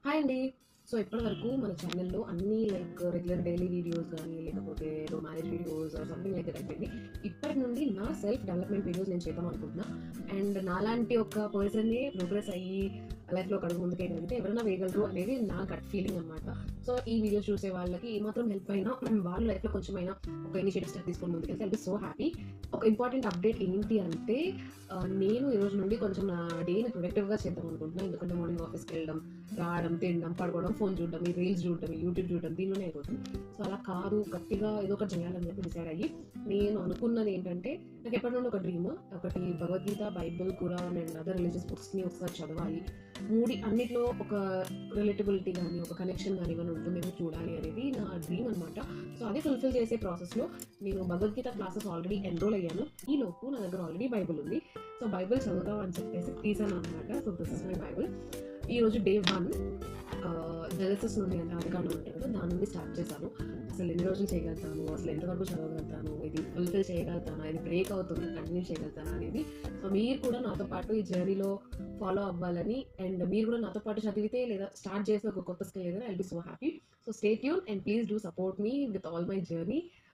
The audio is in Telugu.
హాయ్ అండి. సో, ఇప్పటివరకు మన ఛానెల్‌లో అన్నీ రెగ్యులర్ డైలీ వీడియోస్ గానీ, లేకపోతే ఏదో marriage videos or something like that అయిపోయింది. ఇప్పటి నుండి నా సెల్ఫ్ డెవలప్‌మెంట్ వీడియోస్ నేను చేద్దాం అనుకుంటున్నా. అండ్ నాలాంటి ఒక పర్సన్‌ని ప్రోగ్రెస్ అయ్యి లైఫ్‌లో ఒక అడుగు ముందుకేయగలిగితే ఎవరైనా వేయగలరు అనేది నా గట్ ఫీలింగ్ అనమాట. సో, ఈ వీడియోస్ చూసే వాళ్ళకి ఏమాత్రం హెల్ప్ అయినా వాళ్ళ లైఫ్‌లో కొంచెమైనా ఒక ఇనిషియేటివ్ స్టెప్ తీసుకొని ముందుకెళ్తే ఐల్ బి సో హ్యాపీ. ఒక ఇంపార్టెంట్ అప్డేట్ ఏంటి అంటే నేను ఈరోజు నుండి కొంచెం నా డేని ప్రొడక్టివ్‌గా చేద్దాం అనుకుంటున్నా. ఎందుకంటే మార్నింగ్ ఆఫీస్‌కెళ్ళడం, రావడం, తినడం, పడుకోవడం, ఫోన్ చూడడం, ఈ రీల్స్ చూడడం, ఈ యూట్యూబ్ చూడడం దీనిలోనే అయిపోతుంది. సో, అలా కాదు గట్టిగా ఏదో ఒకటి చేయాలని చెప్పి డిసైడ్ అయ్యి నేను అనుకున్నది ఏంటంటే నాకు ఎప్పటి నుండి ఒక డ్రీమ్. ఒకటి Bhagavadgita, Bible, Quran and other religious బుక్స్‌ని ఒకసారి చదవాలి. అన్నిట్లో ఒక రిలేటబిలిటీ గానీ, ఒక కనెక్షన్ గానీ ఏమైనా ఉంటుందేమో చూడాలి అనేది నా డ్రీమ్ అనమాట. సో, అది ఫుల్‌ఫిల్ చేసే ప్రాసెస్‌లో నేను భగవద్గీత క్లాసెస్ ఆల్రెడీ ఎన్రోల్ అయ్యాను. ఈలోపు నా దగ్గర ఆల్రెడీ బైబిల్ ఉంది. సో, బైబిల్ చదువుదాం అని చెప్పేసి తీసాను అనమాట. So, this is my Bible. ఈరోజు డే 1 జెనసిస్ నుండి అంటే ఆదికాండం ఉంటుంది కదా! దాని నుండి స్టార్ట్ చేశాను. అసలు ఎన్ని రోజులు చేయగలుగుతాను? అసలు ఎంతవరకు చదవగలుగుతాను? ఇది ఫుల్‌ఫిల్ చేయగలుగుతానా? ఇది బ్రేక్ అవుతుంది కంటిన్యూ చేయగలుగుతానా అనేది. సో, మీరు కూడా నాతో పాటు ఈ జర్నీలో ఫాలో అవ్వాలని అండ్ మీరు కూడా నాతో పాటు చదివితే లేదా స్టార్ట్ చేసిన ఒక కొత్త స్కిల్ ఏదైనా I'll be so happy. So, stay tune and please do support me with all my journey.